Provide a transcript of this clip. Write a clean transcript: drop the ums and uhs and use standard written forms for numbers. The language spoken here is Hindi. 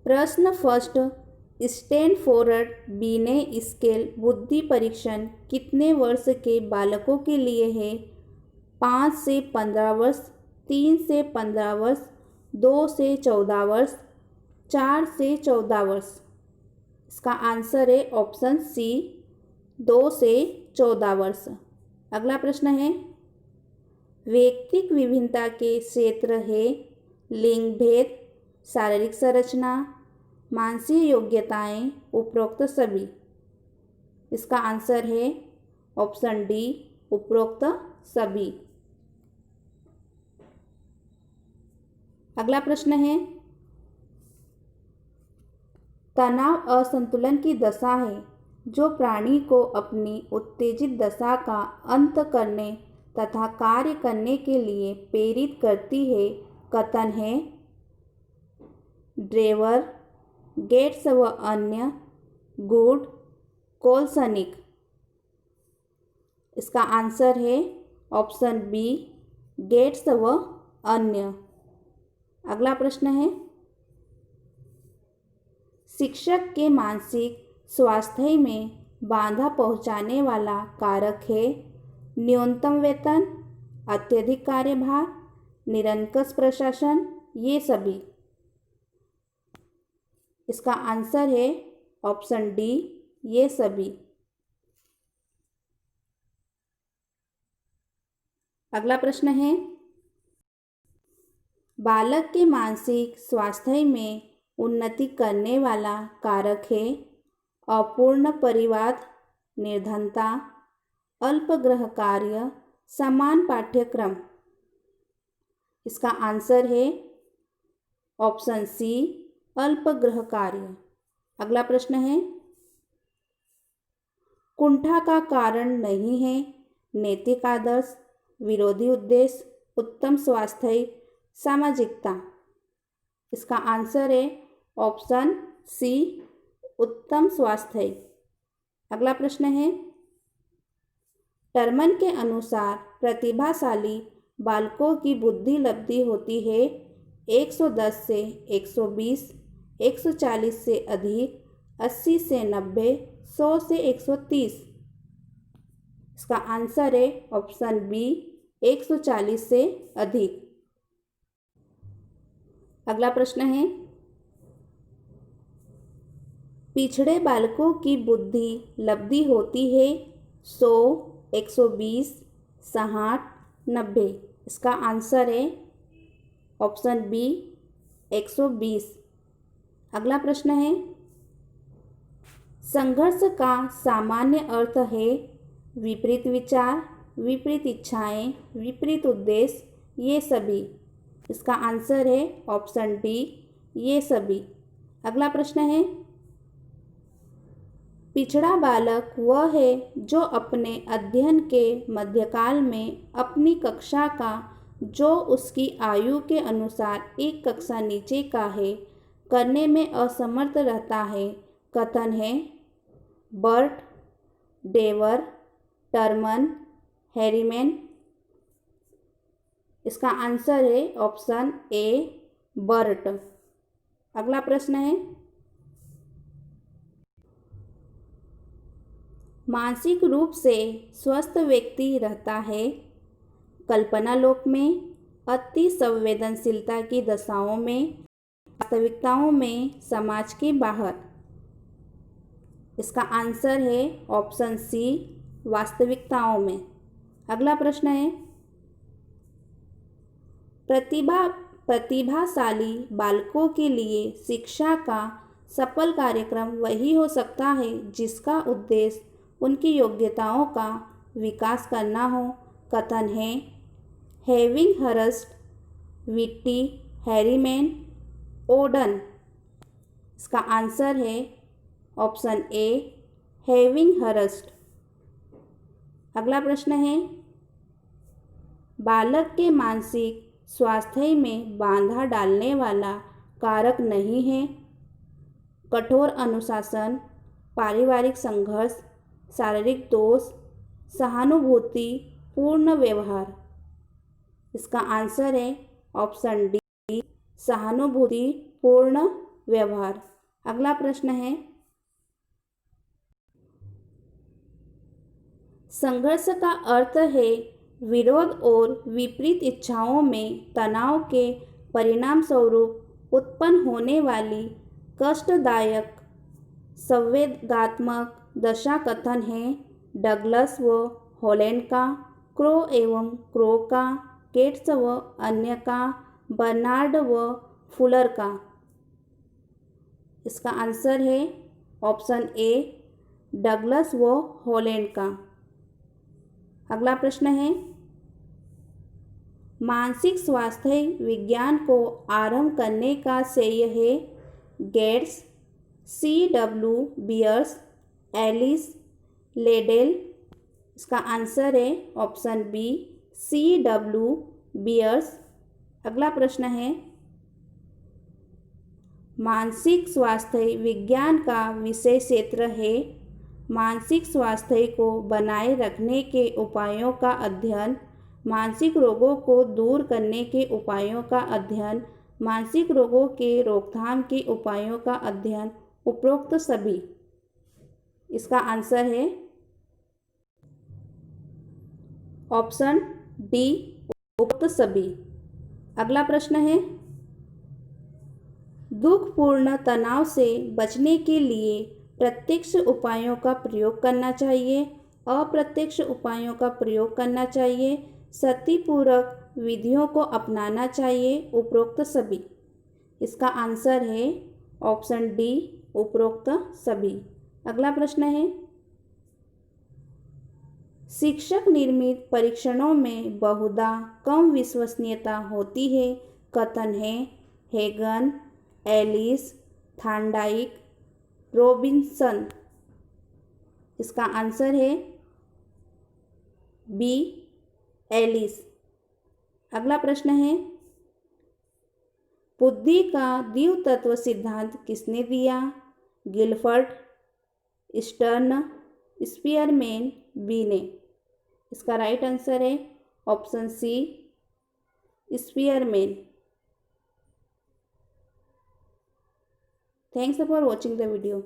प्रश्न फर्स्ट, स्टैनफोर्ड बिने स्केल बुद्धि परीक्षण कितने वर्ष के बालकों के लिए है? 5 से 15 वर्ष, 3 से 15 वर्ष, 2 से 14 वर्ष, 4 से 14 वर्ष। इसका आंसर है ऑप्शन सी, 2 से 14 वर्ष। अगला प्रश्न है, व्यक्तिक विभिन्नता के क्षेत्र है लिंग भेद, शारीरिक संरचना, मानसिक योग्यताएं, उपरोक्त सभी। इसका आंसर है ऑप्शन डी, उपरोक्त सभी। अगला प्रश्न है, तनाव असंतुलन की दशा है जो प्राणी को अपनी उत्तेजित दशा का अंत करने तथा कार्य करने के लिए प्रेरित करती है। कथन है ड्रेवर, गेट्स व अन्य, गुड, कोल्सनिक। इसका आंसर है ऑप्शन बी, गेट्स व अन्य। अगला प्रश्न है, शिक्षक के मानसिक स्वास्थ्य में बाधा पहुंचाने वाला कारक है न्यूनतम वेतन, अत्यधिक कार्यभार, निरंकुश प्रशासन, ये सभी। इसका आंसर है ऑप्शन डी, ये सभी। अगला प्रश्न है, बालक के मानसिक स्वास्थ्य में उन्नति करने वाला कारक है अपूर्ण परिवाद, निर्धनता, अल्पग्रह कार्य, समान पाठ्यक्रम। इसका आंसर है ऑप्शन सी, अल्पग्रह कार्य। अगला प्रश्न है, कुंठा का कारण नहीं है नैतिक आदर्श, विरोधी उद्देश्य, उत्तम स्वास्थ्य, सामाजिकता। इसका आंसर है ऑप्शन सी, उत्तम स्वास्थ्य। अगला प्रश्न है, टर्मन के अनुसार प्रतिभाशाली बालकों की बुद्धि लब्धि होती है 110 से 120, 140 से अधिक, 80 से 90, 100 से 130। इसका आंसर है ऑप्शन बी, 140 से अधिक। अगला प्रश्न है, पिछड़े बालकों की बुद्धि लब्धि होती है 100, 120, 60, 90। इसका आंसर है ऑप्शन बी, 120। अगला प्रश्न है, संघर्ष का सामान्य अर्थ है विपरीत विचार, विपरीत इच्छाएं, विपरीत उद्देश्य, ये सभी। इसका आंसर है ऑप्शन डी, ये सभी। अगला प्रश्न है, पिछड़ा बालक वह है जो अपने अध्ययन के मध्यकाल में अपनी कक्षा का जो उसकी आयु के अनुसार एक कक्षा नीचे का है करने में असमर्थ रहता है। कथन है बर्ट, डेवर, टर्मन, हैरीमैन। इसका आंसर है ऑप्शन ए, बर्ट। अगला प्रश्न है, मानसिक रूप से स्वस्थ व्यक्ति रहता है कल्पना लोक में, अति संवेदनशीलता की दशाओं में, वास्तविकताओं में, समाज के बाहर। इसका आंसर है ऑप्शन सी, वास्तविकताओं में। अगला प्रश्न है, प्रतिभाशाली बालकों के लिए शिक्षा का सफल कार्यक्रम वही हो सकता है जिसका उद्देश्य उनकी योग्यताओं का विकास करना हो। कथन है हैविंग हर्स्ट, विट्टी, हैरीमैन, ओडन। इसका आंसर है ऑप्शन ए, हैविंग हर्स्ट। अगला प्रश्न है, बालक के मानसिक स्वास्थ्य में बाधा डालने वाला कारक नहीं है कठोर अनुशासन, पारिवारिक संघर्ष, शारीरिक दोष, सहानुभूति पूर्ण व्यवहार। इसका आंसर है ऑप्शन डी, सहानुभूति पूर्ण व्यवहार। अगला प्रश्न है, संघर्ष का अर्थ है विरोध और विपरीत इच्छाओं में तनाव के परिणाम स्वरूप उत्पन्न होने वाली कष्टदायक संवेदनात्मक दशा। कथन है डगलस व हॉलैंड का, क्रो एवं क्रो का, केट्स व अन्य का, बर्नार्ड व फुलर का। इसका आंसर है ऑप्शन ए, डगलस व हॉलैंड का। अगला प्रश्न है, मानसिक स्वास्थ्य विज्ञान को आरंभ करने का श्रेय है गेट्स, C.W. Bears, Alice लेडेल। इसका आंसर है ऑप्शन बी, C.W. बियर्स। अगला प्रश्न है, मानसिक स्वास्थ्य विज्ञान का विषय क्षेत्र है मानसिक स्वास्थ्य को बनाए रखने के उपायों का अध्ययन, मानसिक रोगों को दूर करने के उपायों का अध्ययन, मानसिक रोगों के रोकथाम के उपायों का अध्ययन, उपरोक्त सभी। इसका आंसर है ऑप्शन डी, उपरोक्त सभी। अगला प्रश्न है, दुखपूर्ण तनाव से बचने के लिए प्रत्यक्ष उपायों का प्रयोग करना चाहिए, अप्रत्यक्ष उपायों का प्रयोग करना चाहिए, सतीपूरक विधियों को अपनाना चाहिए, उपरोक्त सभी। इसका आंसर है ऑप्शन डी, उपरोक्त सभी। अगला प्रश्न है, शिक्षक निर्मित परीक्षणों में बहुधा कम विश्वसनीयता होती है। कथन है हेगन, एलिस, थार्नडाइक, रॉबिन्सन। इसका आंसर है बी, एलिस। अगला प्रश्न है, बुद्धि का द्वितत्व सिद्धांत किसने दिया? गिलफर्ड, स्टर्न, स्पीयरमैन, बी ने। इसका राइट आंसर है option C, Spearman. Thanks for watching the video.